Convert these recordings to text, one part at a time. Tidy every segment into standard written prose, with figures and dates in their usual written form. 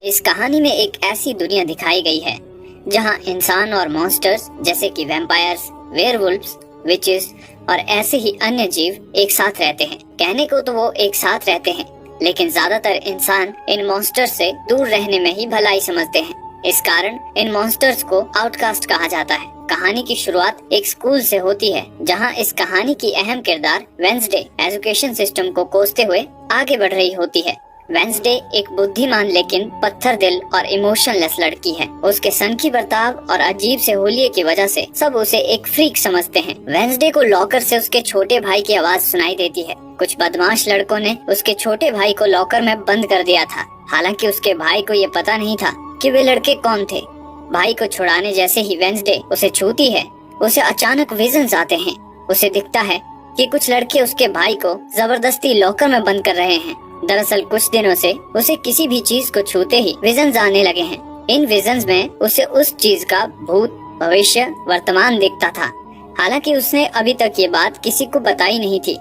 इस कहानी में एक ऐसी दुनिया दिखाई गई है जहां इंसान और मॉन्स्टर्स जैसे कि वैम्पायर्स, वेयरवुल्व्स, विचेस और ऐसे ही अन्य जीव एक साथ रहते हैं। कहने को तो वो एक साथ रहते हैं, लेकिन ज्यादातर इंसान इन मॉन्स्टर्स से दूर रहने में ही भलाई समझते हैं। इस कारण इन मॉन्स्टर्स को आउटकास्ट कहा जाता है। कहानी की शुरुआत एक स्कूल से होती है, जहां इस कहानी की अहम किरदार वेंसडे एजुकेशन सिस्टम को कोसते हुए आगे बढ़ रही होती है। वेंसडे एक बुद्धिमान लेकिन पत्थर दिल और इमोशनलेस लड़की है। उसके सनकी बर्ताव और अजीब से होलिये की वजह से सब उसे एक फ्रीक समझते हैं। वेंसडे को लॉकर से उसके छोटे भाई की आवाज सुनाई देती है। कुछ बदमाश लड़कों ने उसके छोटे भाई को लॉकर में बंद कर दिया था। हालांकि उसके भाई को ये पता नहीं था कि वे लड़के कौन थे। भाई को छुड़ाने जैसे ही वेंसडे उसे छूती है, उसे अचानक विजन्स आते हैं। उसे दिखता है कि कुछ लड़के उसके भाई को जबरदस्ती लॉकर में बंद कर रहे हैं। दरअसल कुछ दिनों से उसे किसी भी चीज को छूते ही विजन्स आने लगे हैं। इन विजन्स में उसे उस चीज का भूत, भविष्य, वर्तमान दिखता था। हालांकि उसने अभी तक ये बात किसी को बताई नहीं थी।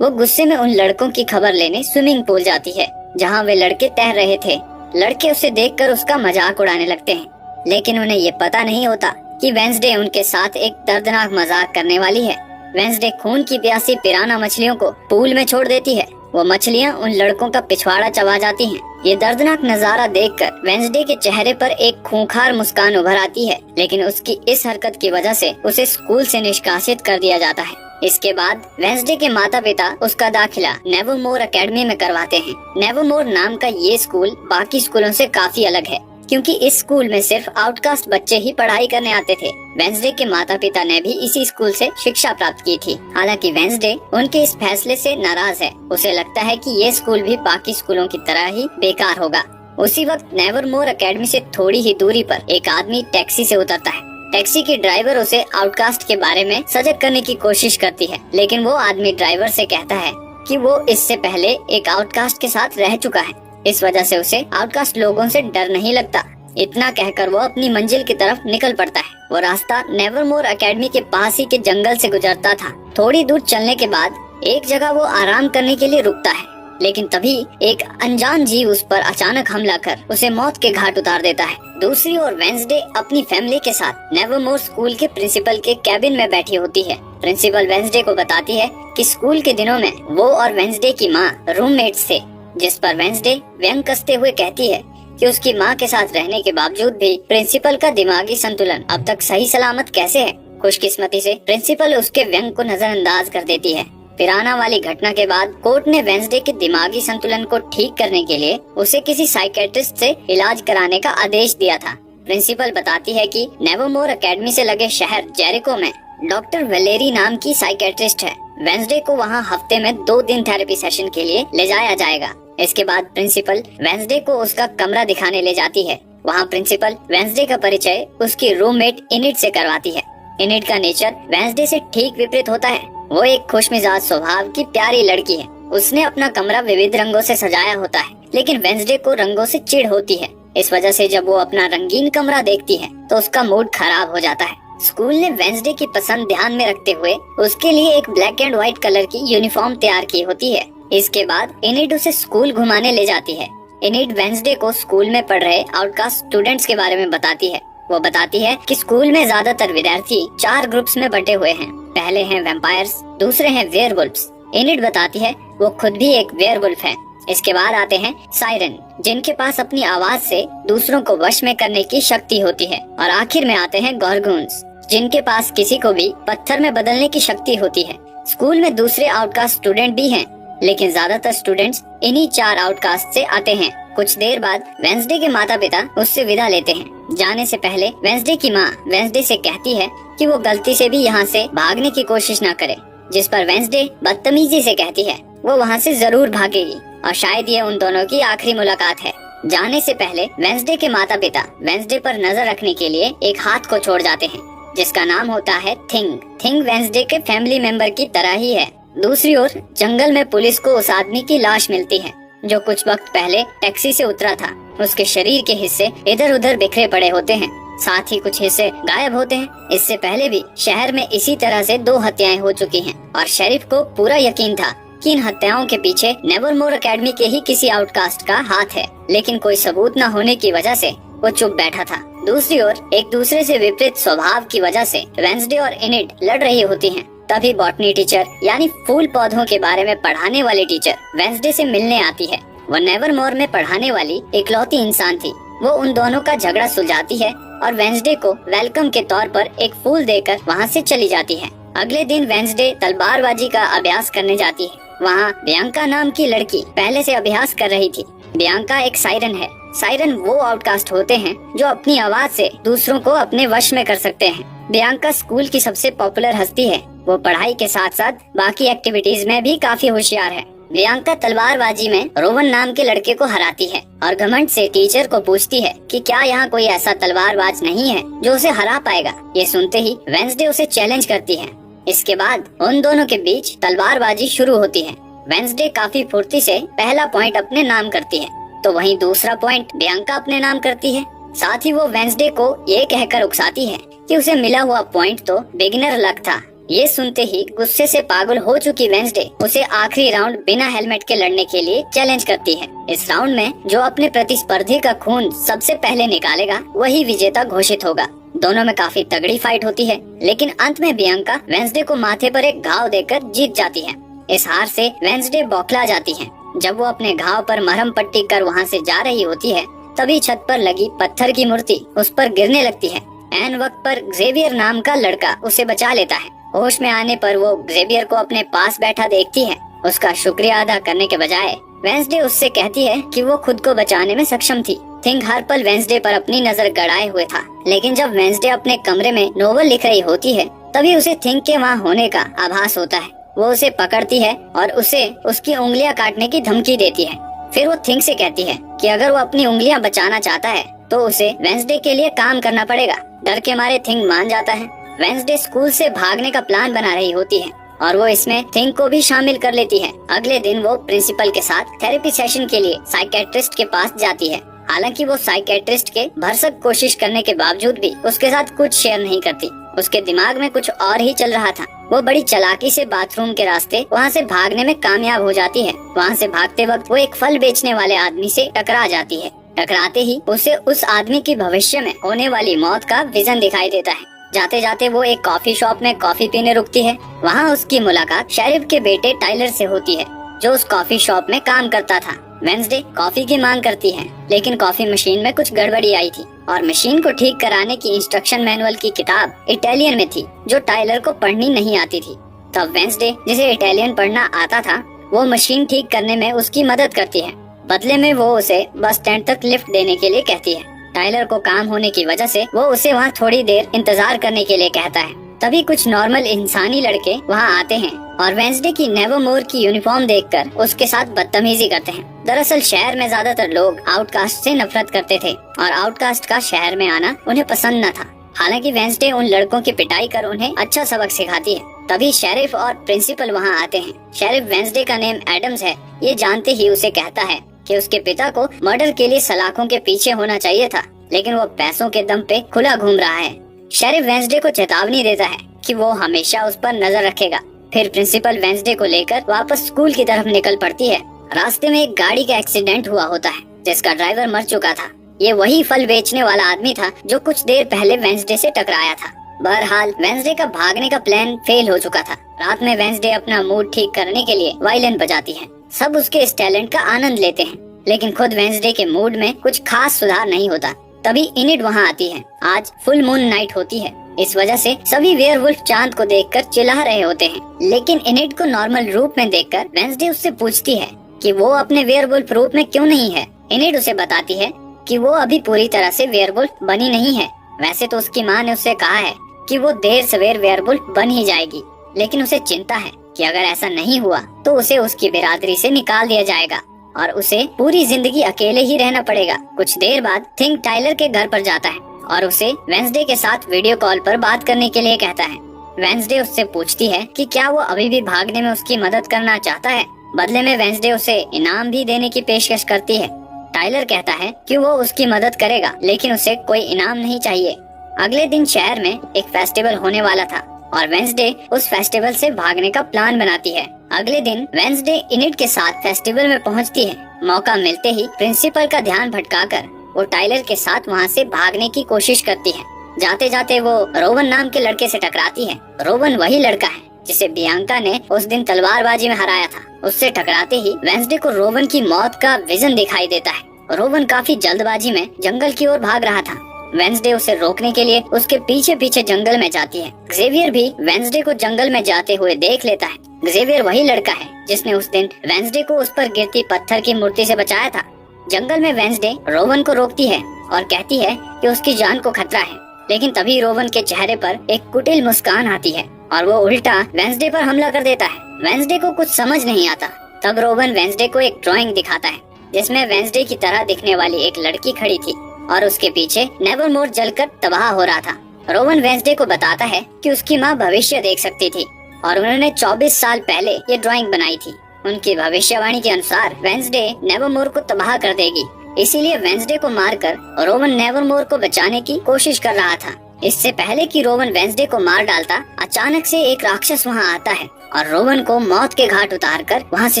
वो गुस्से में उन लड़कों की खबर लेने स्विमिंग पूल जाती है, जहाँ वे लड़के तैर रहे थे। लड़के उसे देखकर उसका मजाक उड़ाने लगते हैं, लेकिन उन्हें ये पता नहीं होता कि वेंसडे उनके साथ एक दर्दनाक मजाक करने वाली है। वेंसडे खून की प्यासी पिराना मछलियों को पूल में छोड़ देती है। वो मछलियाँ उन लड़कों का पिछवाड़ा चबा जाती हैं। ये दर्दनाक नजारा देखकर वेंसडे के चेहरे पर एक खूंखार मुस्कान उभर आती है, लेकिन उसकी इस हरकत की वजह से उसे स्कूल से निष्कासित कर दिया जाता है। इसके बाद वेंसडे के माता पिता उसका दाखिला नेवरमोर एकेडमी में करवाते हैं। नेवरमोर नाम का ये स्कूल बाकी स्कूलों से काफी अलग है, क्योंकि इस स्कूल में सिर्फ आउटकास्ट बच्चे ही पढ़ाई करने आते थे। वेंसडे के माता पिता ने भी इसी स्कूल से शिक्षा प्राप्त की थी। हालांकि वेंसडे उनके इस फैसले से नाराज है। उसे लगता है कि ये स्कूल भी बाकी स्कूलों की तरह ही बेकार होगा। उसी वक्त नेवरमोर एकेडमी से थोड़ी ही दूरी पर एक आदमी टैक्सी से उतरता है। टैक्सी की ड्राइवर उसे आउटकास्ट के बारे में सजग करने की कोशिश करती है, लेकिन वो आदमी ड्राइवर से कहता है कि वो इससे पहले एक आउटकास्ट के साथ रह चुका है। इस वजह से उसे आउटकास्ट लोगों से डर नहीं लगता। इतना कहकर वो अपनी मंजिल की तरफ निकल पड़ता है। वो रास्ता नेवरमोर एकेडमी के पास ही के जंगल से गुजरता था। थोड़ी दूर चलने के बाद एक जगह वो आराम करने के लिए रुकता है, लेकिन तभी एक अनजान जीव उस पर अचानक हमला कर उसे मौत के घाट उतार देता है। दूसरी ओर वेंसडे अपनी फैमिली के साथ नेवरमोर स्कूल के प्रिंसिपल के कैबिन में बैठी होती है। प्रिंसिपल वेंसडे को बताती है कि स्कूल के दिनों में वो और वेंसडे की माँ रूममेट्स थे, जिस पर वेंसडे व्यंग कसते हुए कहती है कि उसकी माँ के साथ रहने के बावजूद भी प्रिंसिपल का दिमागी संतुलन अब तक सही सलामत कैसे है। खुशकिस्मती से प्रिंसिपल उसके व्यंग को नजरअंदाज कर देती है। पिराना वाली घटना के बाद कोर्ट ने वेंसडे के दिमागी संतुलन को ठीक करने के लिए उसे किसी साइकेट्रिस्ट से इलाज कराने का आदेश दिया था। प्रिंसिपल बताती है कि नेवरमोर एकेडमी से लगे शहर जेरिको में डॉक्टर वेलेरी नाम की साइकेट्रिस्ट है। वेंसडे को वहाँ हफ्ते में 2 दिन थेरेपी सेशन के लिए ले जाया जाएगा। इसके बाद प्रिंसिपल वेंसडे को उसका कमरा दिखाने ले जाती है। वहाँ प्रिंसिपल वेंसडे का परिचय उसकी रूममेट इनिड से करवाती है। इनिड का नेचर वेंसडे से ठीक विपरीत होता है। वो एक खुशमिजाज स्वभाव की प्यारी लड़की है। उसने अपना कमरा विविध रंगों से सजाया होता है, लेकिन वेंसडे को रंगों से चिढ़ होती है। इस वजह से जब वो अपना रंगीन कमरा देखती है तो उसका मूड खराब हो जाता है। स्कूल ने वेंसडे की पसंद ध्यान में रखते हुए उसके लिए एक ब्लैक एंड व्हाइट कलर की यूनिफॉर्म तैयार की होती है। इसके बाद इनिड उसे स्कूल घुमाने ले जाती है। इनिड वेंसडे को स्कूल में पढ़ रहे आउटकास्ट स्टूडेंट्स के बारे में बताती है। वो बताती है कि स्कूल में ज्यादातर विद्यार्थी 4 ग्रुप्स में बटे हुए हैं। पहले हैं वैम्पायर्स, दूसरे हैं वेयरवुल्व्स। इनिड बताती है वो खुद भी एक वेयरवुल्फ है। इसके बाद आते हैं साइरन, जिनके पास अपनी आवाज से दूसरों को वश में करने की शक्ति होती है। और आखिर में आते हैं गॉर्गोन्स, जिनके पास किसी को भी पत्थर में बदलने की शक्ति होती है। स्कूल में दूसरे आउटकास्ट स्टूडेंट भी हैं, लेकिन ज्यादातर स्टूडेंट्स इन्हीं 4 आउटकास्ट से आते हैं। कुछ देर बाद वेंसडे के माता पिता उससे विदा लेते हैं। जाने से पहले वेंसडे की माँ वेंसडे से कहती है कि वो गलती से भी यहाँ से भागने की कोशिश न करे, जिस पर वेंसडे बदतमीजी से कहती है वो वहाँ से जरूर भागेगी और शायद ये उन दोनों की आखिरी मुलाकात है। जाने से पहले वेंसडे के माता पिता वेंसडे पर नजर रखने के लिए एक हाथ को छोड़ जाते हैं, जिसका नाम होता है थिंग। थिंग वेंसडे के फैमिली मेंबर की तरह ही है। दूसरी ओर जंगल में पुलिस को उस आदमी की लाश मिलती है जो कुछ वक्त पहले टैक्सी से उतरा था। उसके शरीर के हिस्से इधर उधर बिखरे पड़े होते हैं, साथ ही कुछ हिस्से गायब होते हैं। इससे पहले भी शहर में इसी तरह से 2 हत्याएं हो चुकी हैं और शेरिफ को पूरा यकीन था कि इन हत्याओं के पीछे नेवरमोर एकेडमी के ही किसी आउटकास्ट का हाथ है, लेकिन कोई सबूत न होने की वजह से वो चुप बैठा था। दूसरी ओर एक दूसरे से विपरीत स्वभाव की वजह से वेंसडे और इनिड लड़ रही होती हैं। तभी बॉटनी टीचर यानी फूल पौधों के बारे में पढ़ाने वाली टीचर वेंसडे से मिलने आती है। वो नेवरमोर में पढ़ाने वाली इकलौती इंसान थी। वो उन दोनों का झगड़ा सुलझाती है और वेंसडे को वेलकम के तौर पर एक फूल देकर वहाँ से चली जाती है। अगले दिन वेंसडे तलवारबाजी का अभ्यास करने जाती है। वहाँ बियांका नाम की लड़की पहले से अभ्यास कर रही थी। बियांका एक सायरन है। सायरन वो आउटकास्ट होते हैं जो अपनी आवाज से दूसरों को अपने वश में कर सकते हैं। बियांका स्कूल की सबसे पॉपुलर हस्ती है। वो पढ़ाई के साथ साथ बाकी एक्टिविटीज में भी काफी होशियार है। बियांका तलवारबाजी में रोवन नाम के लड़के को हराती है और घमंड से टीचर को पूछती है कि क्या यहाँ कोई ऐसा तलवारबाज नहीं है जो उसे हरा पाएगा। ये सुनते ही वेंसडे उसे चैलेंज करती है। इसके बाद उन दोनों के बीच तलवारबाजी शुरू होती है। वेंसडे काफी फुर्ती से पहला पॉइंट अपने नाम करती है, तो वहीं दूसरा पॉइंट बियांका अपने नाम करती है। साथ ही वो वेंसडे को ये कहकर उकसाती है कि उसे मिला हुआ पॉइंट तो बिगिनर लक था। ये सुनते ही गुस्से से पागल हो चुकी वेंसडे उसे आखिरी राउंड बिना हेलमेट के लड़ने के लिए चैलेंज करती है। इस राउंड में जो अपने प्रतिस्पर्धी का खून सबसे पहले निकालेगा वही विजेता घोषित होगा। दोनों में काफी तगड़ी फाइट होती है, लेकिन अंत में बियांका वेंसडे को माथे पर एक घाव देकर जीत जाती है। इस हार से वेंसडे बौखला जाती है। जब वो अपने घाव पर मरहम पट्टी कर वहाँ से जा रही होती है, तभी छत पर लगी पत्थर की मूर्ति उस पर गिरने लगती है। ऐन वक्त पर जेवियर नाम का लड़का उसे बचा लेता है। होश में आने पर वो जेवियर को अपने पास बैठा देखती है। उसका शुक्रिया अदा करने के बजाय वेंसडे उससे कहती है कि वो खुद को बचाने में सक्षम थी। थिंक हर पल वेंसडे पर अपनी नजर गड़ाए हुए था, लेकिन जब वेंसडे अपने कमरे में नोवेल लिख रही होती है तभी उसे थिंक के वहाँ होने का आभास होता है। वो उसे पकड़ती है और उसे उसकी उंगलियां काटने की धमकी देती है। फिर वो थिंक से कहती है कि अगर वो अपनी उंगलियां बचाना चाहता है तो उसे वेंसडे के लिए काम करना पड़ेगा। डर के मारे थिंक मान जाता है। वेंसडे स्कूल से भागने का प्लान बना रही होती है और वो इसमें थिंक को भी शामिल कर लेती है। अगले दिन वो प्रिंसिपल के साथ थेरेपी सेशन के लिए साइकेट्रिस्ट के पास जाती है। हालांकि वो साइकेट्रिस्ट के भरसक कोशिश करने के बावजूद भी उसके साथ कुछ शेयर नहीं करती। उसके दिमाग में कुछ और ही चल रहा था। वो बड़ी चालाकी से बाथरूम के रास्ते वहाँ से भागने में कामयाब हो जाती है। वहाँ से भागते वक्त वो एक फल बेचने वाले आदमी से टकरा जाती है। टकराते ही उसे उस आदमी की भविष्य में होने वाली मौत का विजन दिखाई देता है। जाते जाते वो एक कॉफी शॉप में कॉफी पीने रुकती है। वहाँ उसकी मुलाकात शेरिफ के बेटे टाइलर से होती है, जो उस कॉफी शॉप में काम करता था। वेंसडे कॉफी की मांग करती है, लेकिन कॉफी मशीन में कुछ गड़बड़ी आई थी और मशीन को ठीक कराने की इंस्ट्रक्शन मैनुअल की किताब इटालियन में थी, जो टाइलर को पढ़नी नहीं आती थी। तब वेंसडे, जिसे इटालियन पढ़ना आता था, वो मशीन ठीक करने में उसकी मदद करती है। बदले में वो उसे बस स्टैंड तक लिफ्ट देने के लिए कहती है। टाइलर को काम होने की वजह से वो उसे वहाँ थोड़ी देर इंतजार करने के लिए कहता है। तभी कुछ नॉर्मल इंसानी लड़के वहाँ आते हैं और वेंसडे की नेवरमोर की यूनिफॉर्म देखकर उसके साथ बदतमीजी करते हैं। दरअसल शहर में ज्यादातर लोग आउटकास्ट से नफरत करते थे और आउटकास्ट का शहर में आना उन्हें पसंद न था। हालांकि वेंसडे उन लड़कों की पिटाई कर उन्हें अच्छा सबक सिखाती है। तभी शेरिफ और प्रिंसिपल वहाँ आते हैं। शेरिफ वेंसडे का नेम एडम्स है। ये जानते ही उसे कहता है कि उसके पिता को मर्डर के लिए सलाखों के पीछे होना चाहिए था, लेकिन वो पैसों के दम पे खुला घूम रहा है। शेरिफ वेंसडे को चेतावनी देता है कि वो हमेशा उस पर नजर रखेगा। फिर प्रिंसिपल वेंसडे को लेकर वापस स्कूल की तरफ निकल पड़ती है। रास्ते में एक गाड़ी का एक्सीडेंट हुआ होता है, जिसका ड्राइवर मर चुका था। ये वही फल बेचने वाला आदमी था जो कुछ देर पहले वेंसडे से टकराया था। बहरहाल वेंसडे का भागने का प्लान फेल हो चुका था। रात में वेंसडे अपना मूड ठीक करने के लिए वायलिन बजाती है। सब उसके इस टैलेंट का आनंद लेते हैं, लेकिन खुद वेंसडे के मूड में कुछ खास सुधार नहीं होता। तभी इनिड वहाँ आती है। आज फुल मून नाइट होती है, इस वजह से सभी वेयरवुल्फ चांद को देखकर चिल्ला रहे होते हैं। लेकिन इनिड को नॉर्मल रूप में देखकर वेंसडे उससे पूछती है कि वो अपने वेयरवुल्फ रूप में क्यों नहीं है। इनिड उसे बताती है कि वो अभी पूरी तरह से वेयरवुल्फ बनी नहीं है। वैसे तो उसकी माँ ने उससे कहा है कि वो देर सवेर वेयरवुल्फ बन ही जाएगी, लेकिन उसे चिंता है कि अगर ऐसा नहीं हुआ तो उसे उसकी बिरादरी से निकाल दिया जाएगा और उसे पूरी जिंदगी अकेले ही रहना पड़ेगा। कुछ देर बाद थिंक टाइलर के घर पर जाता है और उसे वेंसडे के साथ वीडियो कॉल पर बात करने के लिए कहता है। वेंसडे उससे पूछती है कि क्या वो अभी भी भागने में उसकी मदद करना चाहता है। बदले में वेंसडे उसे इनाम भी देने की पेशकश करती है। टाइलर कहता है कि वो उसकी मदद करेगा, लेकिन उसे कोई इनाम नहीं चाहिए। अगले दिन शहर में एक फेस्टिवल होने वाला था। और वेंसडे उस फेस्टिवल से भागने का प्लान बनाती है। अगले दिन वेंसडे इनिड के साथ फेस्टिवल में पहुंचती है। मौका मिलते ही प्रिंसिपल का ध्यान भटकाकर वो टाइलर के साथ वहां से भागने की कोशिश करती है। जाते जाते वो रोवन नाम के लड़के से टकराती है। रोवन वही लड़का है जिसे बियांका ने उस दिन तलवारबाजी में हराया था। उससे टकराते ही वेंसडे को रोवन की मौत का विजन दिखाई देता है। रोवन काफी जल्दबाजी में जंगल की ओर भाग रहा था। वेंसडे उसे रोकने के लिए उसके पीछे पीछे जंगल में जाती है। ज़ेवियर भी वेंसडे को जंगल में जाते हुए देख लेता है। ज़ेवियर वही लड़का है जिसने उस दिन वेंसडे को उस पर गिरती पत्थर की मूर्ति से बचाया था। जंगल में वेंसडे रोवन को रोकती है और कहती है कि उसकी जान को खतरा है, लेकिन तभी रोवन के चेहरे पर एक कुटिल मुस्कान आती है और वो उल्टा वेंसडे पर हमला कर देता है। वेंसडे को कुछ समझ नहीं आता। तब रोवन वेंसडे को एक ड्राइंग दिखाता है जिसमें वेंसडे की तरह दिखने वाली एक लड़की खड़ी थी और उसके पीछे नेवरमोर जलकर तबाह हो रहा था। रोवन वेंसडे को बताता है कि उसकी माँ भविष्य देख सकती थी और उन्होंने 24 साल पहले ये ड्राइंग बनाई थी। उनकी भविष्यवाणी के अनुसार वेंसडे नेवरमोर को तबाह कर देगी, इसीलिए वेंसडे को मारकर रोवन नेवरमोर को बचाने की कोशिश कर रहा था। इससे पहले कि रोवन वेंसडे को मार डालता, अचानक से एक राक्षस वहां आता है और रोवन को मौत के घाट उतारकर वहां से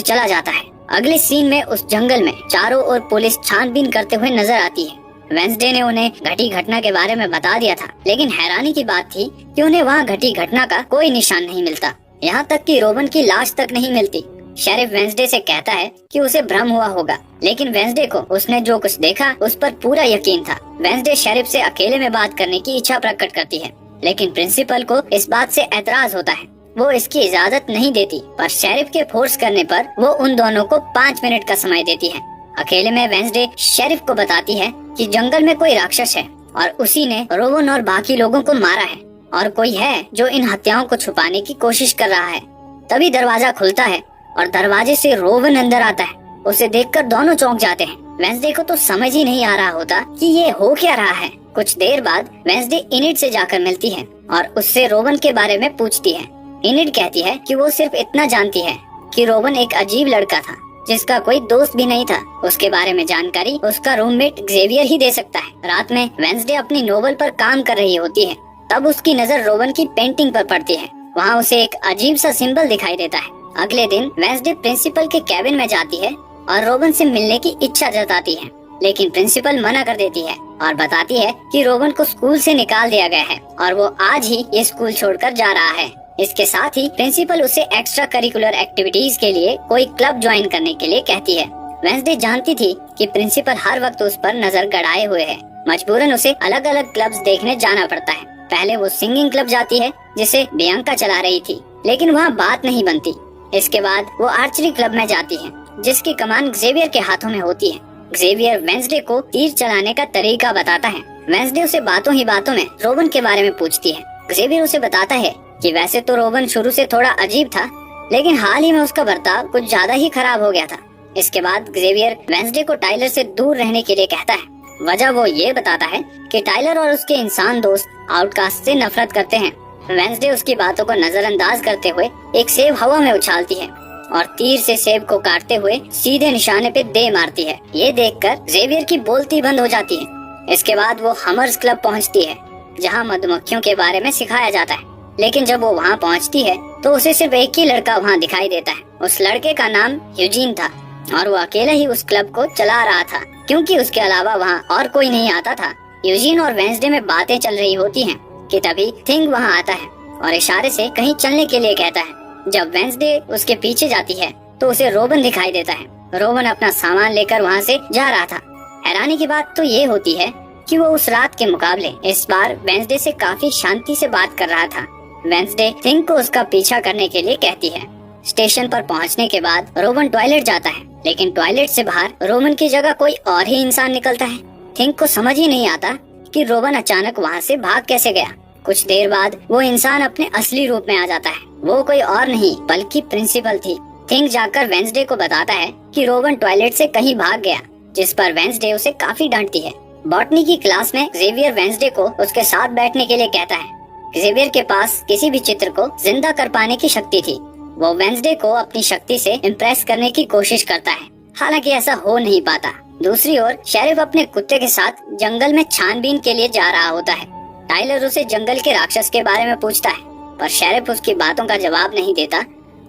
चला जाता है। अगले सीन में उस जंगल में चारों ओर पुलिस छानबीन करते हुए नजर आती है। वेंसडे ने उन्हें घटी घटना के बारे में बता दिया था, लेकिन हैरानी की बात थी कि उन्हें वहाँ घटी घटना का कोई निशान नहीं मिलता। यहाँ तक कि रोवन की लाश तक नहीं मिलती। शेरिफ वेंसडे से कहता है कि उसे भ्रम हुआ होगा, लेकिन वेंसडे को उसने जो कुछ देखा उस पर पूरा यकीन था। वेंसडे शेरिफ से अकेले में बात करने की इच्छा प्रकट करती है, लेकिन प्रिंसिपल को इस बात से एतराज होता है। वो इसकी इजाजत नहीं देती, पर शेरिफ के फोर्स करने पर वो उन दोनों को 5 मिनट का समय देती है। अकेले में वेंसडे शेरिफ को बताती है कि जंगल में कोई राक्षस है और उसी ने रोवन और बाकी लोगों को मारा है और कोई है जो इन हत्याओं को छुपाने की कोशिश कर रहा है। तभी दरवाजा खुलता है और दरवाजे से रोवन अंदर आता है। उसे देखकर दोनों चौंक जाते हैं। वेंसडे को तो समझ ही नहीं आ रहा होता कि ये हो क्या रहा है। कुछ देर बाद वेंसडे इनिड से जाकर मिलती है और उससे रोवन के बारे में पूछती है। इनिड कहती है कि वो सिर्फ इतना जानती है कि रोवन एक अजीब लड़का था जिसका कोई दोस्त भी नहीं था। उसके बारे में जानकारी उसका रूममेट ज़ेवियर ही दे सकता है। रात में वेंसडे अपनी नोवेल पर काम कर रही होती है, तब उसकी नजर रोवन की पेंटिंग पर पड़ती है। वहाँ उसे एक अजीब सा सिंबल दिखाई देता है। अगले दिन वेंसडे प्रिंसिपल के कैबिन में जाती है और रोवन से मिलने की इच्छा जताती है, लेकिन प्रिंसिपल मना कर देती है और बताती है कि रोवन को स्कूल से निकाल दिया गया है और वो आज ही ये स्कूल छोड़कर जा रहा है। इसके साथ ही प्रिंसिपल उसे एक्स्ट्रा करिकुलर एक्टिविटीज के लिए कोई क्लब ज्वाइन करने के लिए कहती है। वेंसडे जानती थी कि प्रिंसिपल हर वक्त उस पर नजर गड़ाए हुए है। मजबूरन उसे अलग अलग क्लब्स देखने जाना पड़ता है। पहले वो सिंगिंग क्लब जाती है जिसे बियांका चला रही थी, लेकिन वहाँ बात नहीं बनती। इसके बाद वो आर्चरी क्लब में जाती है जिसकी कमान ज़ेवियर के हाथों में होती है। ज़ेवियर वेंसडे को तीर चलाने का तरीका बताता है। वेंसडे उसे बातों ही बातों में रोवन के बारे में पूछती है। ज़ेवियर उसे बताता है कि वैसे तो रोवन शुरू से थोड़ा अजीब था, लेकिन हाल ही में उसका बर्ताव कुछ ज्यादा ही खराब हो गया था। इसके बाद ज़ेवियर वेंसडे को टाइलर से दूर रहने के लिए कहता है। वजह वो ये बताता है कि टाइलर और उसके इंसान दोस्त आउटकास्ट से नफरत करते हैं। वेंसडे उसकी बातों को नजरअंदाज करते हुए एक सेब हवा में उछालती है और तीर से सेब को काटते हुए सीधे निशाने पे दे मारती है। ये देखकर ज़ेवियर की बोलती बंद हो जाती है। इसके बाद वो हमर्स क्लब पहुंचती है जहां मधुमक्खियों के बारे में सिखाया जाता है, लेकिन जब वो वहाँ पहुँचती है तो उसे सिर्फ एक ही लड़का वहाँ दिखाई देता है। उस लड़के का नाम यूजीन था और वो अकेला ही उस क्लब को चला रहा था, क्योंकि उसके अलावा वहाँ और कोई नहीं आता था। यूजीन और वेंसडे में बातें चल रही होती हैं कि तभी थिंग वहाँ आता है और इशारे से कहीं चलने के लिए कहता है। जब वेंसडे उसके पीछे जाती है तो उसे रोवन दिखाई देता है। रोवन अपना सामान लेकर वहाँ से जा रहा था। हैरानी की बात तो ये होती है कि वो उस रात के मुकाबले इस बार वेंसडे से काफी शांति से बात कर रहा था। वेंसडे थिंग को उसका पीछा करने के लिए कहती है। स्टेशन पर पहुंचने के बाद रोवन टॉयलेट जाता है, लेकिन टॉयलेट से बाहर रोवन की जगह कोई और ही इंसान निकलता है। थिंग को समझ ही नहीं आता कि रोवन अचानक वहाँ से भाग कैसे गया। कुछ देर बाद वो इंसान अपने असली रूप में आ जाता है। वो कोई और नहीं बल्कि प्रिंसिपल थी। थिंग जाकर वेंसडे को बताता है कि रोवन टॉयलेट से कहीं भाग गया, जिस पर वेंसडे उसे काफी डांटती है। बॉटनी की क्लास में ज़ेवियर वेंसडे को उसके साथ बैठने के लिए कहता है। ज़ेवियर के पास किसी भी चित्र को जिंदा कर पाने की शक्ति थी। वो वेंसडे को अपनी शक्ति से इम्प्रेस करने की कोशिश करता है, हालांकि ऐसा हो नहीं पाता। दूसरी ओर शेरिफ अपने कुत्ते के साथ जंगल में छानबीन के लिए जा रहा होता है। टाइलर उसे जंगल के राक्षस के बारे में पूछता है। पर शेरिफ उसकी बातों का जवाब नहीं देता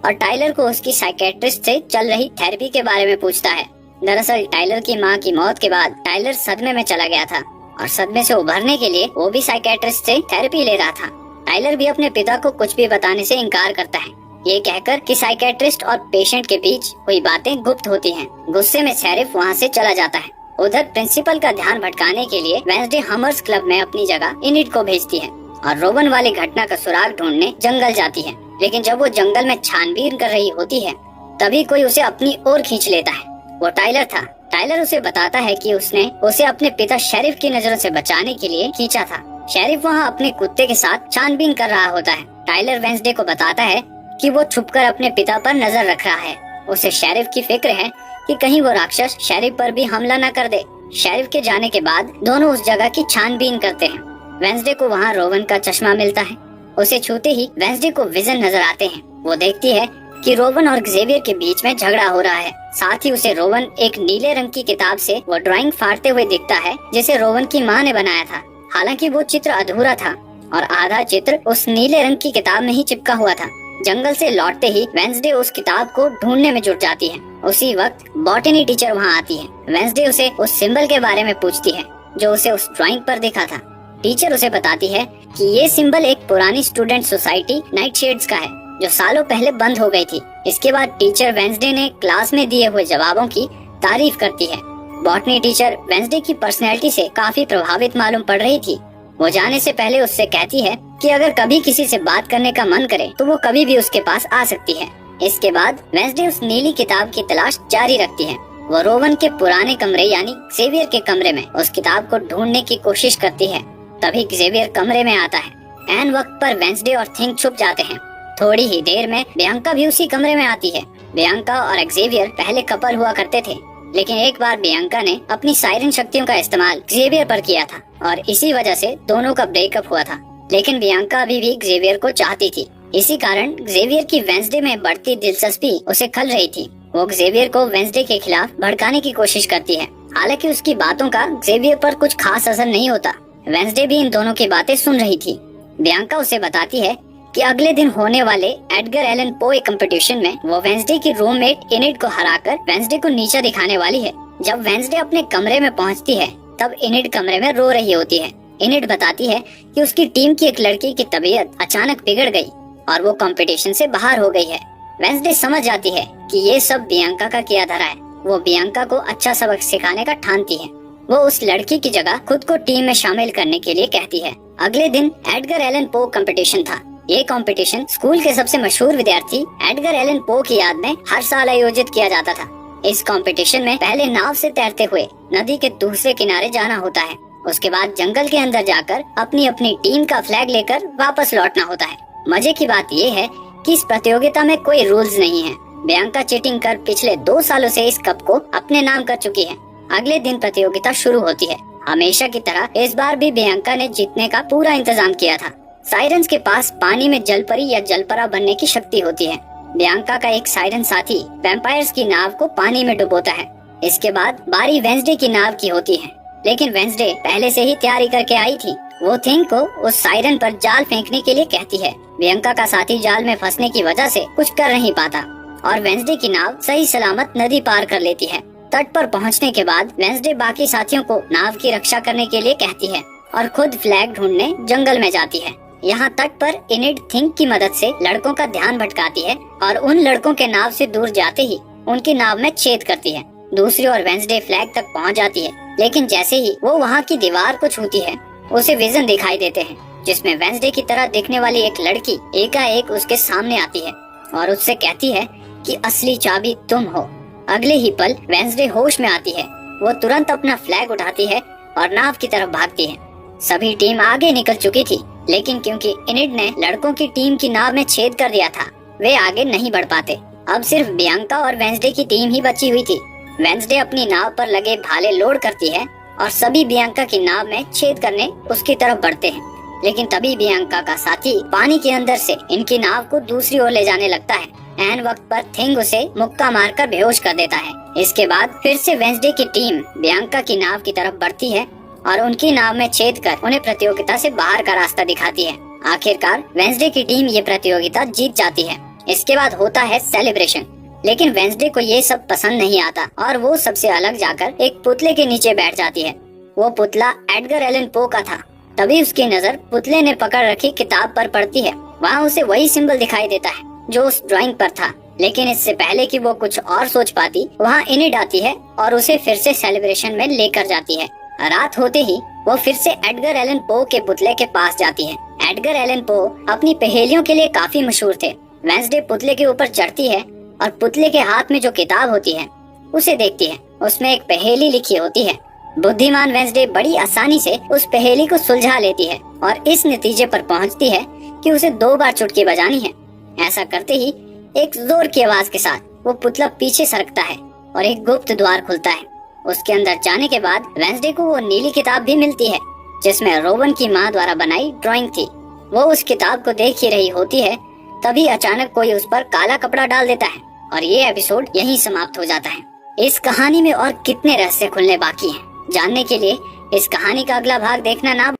और टाइलर को उसकी साइकेट्रिस्ट से चल रही थेरेपी के बारे में पूछता है। दरअसल टाइलर की मां की मौत के बाद टाइलर सदमे में चला गया था और सदमे से उभरने के लिए वो भी साइकेट्रिस्ट से थेरेपी ले रहा था। टाइलर भी अपने पिता को कुछ भी बताने से इनकार करता है, ये कहकर कि साइकेट्रिस्ट और पेशेंट के बीच हुई बातें गुप्त होती हैं। गुस्से में शेरिफ वहाँ से चला जाता है। उधर प्रिंसिपल का ध्यान भटकाने के लिए वेंसडे हमर्स क्लब में अपनी जगह इनिड को भेजती है और रोवन वाली घटना का सुराग ढूंढने जंगल जाती है। लेकिन जब वो जंगल में छानबीन कर रही होती है तभी कोई उसे अपनी ओर खींच लेता है। वो टाइलर था। टाइलर उसे बताता है कि उसने उसे अपने पिता शेरिफ की नजरों से बचाने के लिए खींचा था। शेरिफ वहाँ अपने कुत्ते के साथ छानबीन कर रहा होता है। टाइलर वेंसडे को बताता है कि वो छुपकर अपने पिता पर नजर रख रहा है। उसे शेरिफ की फिक्र है कि कहीं वो राक्षस शेरिफ पर भी हमला न कर दे। शेरिफ के जाने के बाद दोनों उस जगह की छानबीन करते हैं। वेंसडे को वहाँ रोवन का चश्मा मिलता है। उसे छूते ही वेंसडे को विजन नजर आते हैं। वो देखती है कि रोवन और जेवियर के बीच में झगड़ा हो रहा है। साथ ही उसे रोवन एक नीले रंग की किताब से वो ड्राइंग फाड़ते हुए दिखता है जिसे रोवन की माँ ने बनाया था। हालांकि वो चित्र अधूरा था और आधा चित्र उस नीले रंग की किताब में ही चिपका हुआ था। जंगल से लौटते ही वेंसडे उस किताब को ढूंढने में जुट जाती है। उसी वक्त बॉटनी टीचर वहाँ आती है। वेंसडे उसे उस सिंबल के बारे में पूछती है जो उसे उस ड्राइंग पर दिखा था। टीचर उसे बताती है कि ये सिंबल एक पुरानी स्टूडेंट सोसाइटी नाइटशेड्स का है जो सालों पहले बंद हो गई थी। इसके बाद टीचर वेंसडे ने क्लास में दिए हुए जवाबों की तारीफ करती है। बॉटनी टीचर वेंसडे की पर्सनैलिटी से काफी प्रभावित मालूम पड़ रही थी। वो जाने से पहले उससे कहती है कि अगर कभी किसी से बात करने का मन करे तो वो कभी भी उसके पास आ सकती है। इसके बाद वेंसडे उस नीली किताब की तलाश जारी रखती है। वो रोवन के पुराने कमरे यानी जेवियर के कमरे में उस किताब को ढूंढने की कोशिश करती है। तभी जेवियर कमरे में आता है। ऐन वक्त पर वेंसडे और थिंग छुप जाते हैं। थोड़ी ही देर में बियांका भी उसी कमरे में आती है। बियांका और एक्सेवियर पहले कपल हुआ करते थे, लेकिन एक बार बियांका ने अपनी सायरन शक्तियों का इस्तेमाल जेवियर पर किया था और इसी वजह से दोनों का ब्रेकअप हुआ था। लेकिन बियांका अभी भी जेवियर को चाहती थी। इसी कारण जेवियर की वेंसडे में बढ़ती दिलचस्पी उसे खल रही थी। वो जेवियर को वेंसडे के खिलाफ भड़काने की कोशिश करती है। हालांकि उसकी बातों का जेवियर पर कुछ खास असर नहीं होता। वेंसडे भी इन दोनों की बातें सुन रही थी। बियांका उसे बताती है कि अगले दिन होने वाले एडगर एलन पोए कंपटीशन में वो वेंसडे की रूममेट इनिड को हराकर वेंसडे को नीचा दिखाने वाली है। जब वेंसडे अपने कमरे में पहुंचती है तब इनिड कमरे में रो रही होती है। इनिड बताती है कि उसकी टीम की एक लड़की की तबीयत अचानक बिगड़ गई और वो कंपटीशन से बाहर हो गई है। वेंसडे समझ जाती है कि ये सब बियांका का किया धरा है। वो बियांका को अच्छा सबक सिखाने का ठानती है। वो उस लड़की की जगह खुद को टीम में शामिल करने के लिए कहती है। अगले दिन एडगर एलन पो कंपटीशन था। ये कंपटीशन स्कूल के सबसे मशहूर विद्यार्थी एडगर एलन पो की याद में हर साल आयोजित किया जाता था। इस कंपटीशन में पहले नाव से तैरते हुए नदी के दूसरे किनारे जाना होता है। उसके बाद जंगल के अंदर जाकर अपनी अपनी टीम का फ्लैग लेकर वापस लौटना होता है। मजे की बात ये है कि इस प्रतियोगिता में कोई रूल्स नहीं है। बियांका चीटिंग कर पिछले 2 सालों से इस कप को अपने नाम कर चुकी है। अगले दिन प्रतियोगिता शुरू होती है। हमेशा की तरह इस बार भी बियांका ने जीतने का पूरा इंतजाम किया था। साइरन्स के पास पानी में जलपरी या जलपरा बनने की शक्ति होती है। बियांका का एक साइरन साथी वैम्पायर्स की नाव को पानी में डुबोता है। इसके बाद बारी वेंसडे की नाव की होती है, लेकिन वेंसडे पहले से ही तैयारी करके आई थी। वो थिंग को उस साइरन पर जाल फेंकने के लिए कहती है। बियांका का साथी जाल में फंसने की वजह से कुछ कर नहीं पाता और वेंसडे की नाव सही सलामत नदी पार कर लेती है। तट पर पहुंचने के बाद वेंसडे बाकी साथियों को नाव की रक्षा करने के लिए कहती है और खुद फ्लैग ढूंढने जंगल में जाती है। यहाँ तट पर इनिड थिंक की मदद से लड़कों का ध्यान भटकाती है और उन लड़कों के नाव से दूर जाते ही उनकी नाव में छेद करती है। दूसरी ओर वेंसडे फ्लैग तक पहुँच जाती है, लेकिन जैसे ही वो वहाँ की दीवार को छूती है उसे विजन दिखाई देते हैं जिसमें वेंसडे की तरह दिखने वाली एक लड़की एकाएक उसके सामने आती है और उससे कहती है कि असली चाबी तुम हो। अगले ही पल वेंसडे होश में आती है। वो तुरंत अपना फ्लैग उठाती है और नाव की तरफ भागती है। सभी टीम आगे निकल चुकी थी, लेकिन क्योंकि इनिड ने लड़कों की टीम की नाव में छेद कर दिया था, वे आगे नहीं बढ़ पाते। अब सिर्फ बियांका और वेंसडे की टीम ही बची हुई थी। वेंसडे अपनी नाव पर लगे भाले लोड करती है और सभी बियांका की नाव में छेद करने उसकी तरफ बढ़ते हैं, लेकिन तभी बियांका का साथी पानी के अंदर से इनकी नाव को दूसरी ओर ले जाने लगता है। ऐन वक्त पर थिंग उसे मुक्का मारकर बेहोश कर देता है। इसके बाद फिर से वेंसडे की टीम बियांका की नाव की तरफ बढ़ती है और उनकी नाव में छेद कर उन्हें प्रतियोगिता से बाहर का रास्ता दिखाती है। आखिरकार वेंसडे की टीम ये प्रतियोगिता जीत जाती है। इसके बाद होता है सेलिब्रेशन, लेकिन वेंसडे को ये सब पसंद नहीं आता और वो सबसे अलग जाकर एक पुतले के नीचे बैठ जाती है। वो पुतला एडगर एलन पो का था। तभी उसकी नजर पुतले ने पकड़ रखी किताब पर पड़ती है। वहाँ उसे वही सिंबल दिखाई देता है जो उस ड्राइंग पर था, लेकिन इससे पहले कि वो कुछ और सोच पाती, वहाँ इनिड आती है और उसे फिर से सेलिब्रेशन में लेकर जाती है। रात होते ही वो फिर से एडगर एलन पो के पुतले के पास जाती है। एडगर एलन पो अपनी पहेलियों के लिए काफी मशहूर थे। वेंसडे पुतले के ऊपर चढ़ती है और पुतले के हाथ में जो किताब होती है उसे देखती है। उसमें एक पहेली लिखी होती है। बुद्धिमान वेंसडे बड़ी आसानी से उस पहेली को सुलझा लेती है और इस नतीजे पर पहुंचती है कि उसे 2 बार चुटकी बजानी है। ऐसा करते ही एक जोर की आवाज के साथ वो पुतला पीछे सरकता है और एक गुप्त द्वार खुलता है। उसके अंदर जाने के बाद वेंसडे को वो नीली किताब भी मिलती है जिसमें रोवन की माँ द्वारा बनाई ड्राइंग थी। वो उस किताब को देख ही रही होती है, तभी अचानक कोई उस पर काला कपड़ा डाल देता है और ये एपिसोड यहीं समाप्त हो जाता है। इस कहानी में और कितने रहस्य खुलने बाकी हैं, जानने के लिए इस कहानी का अगला भाग देखना ना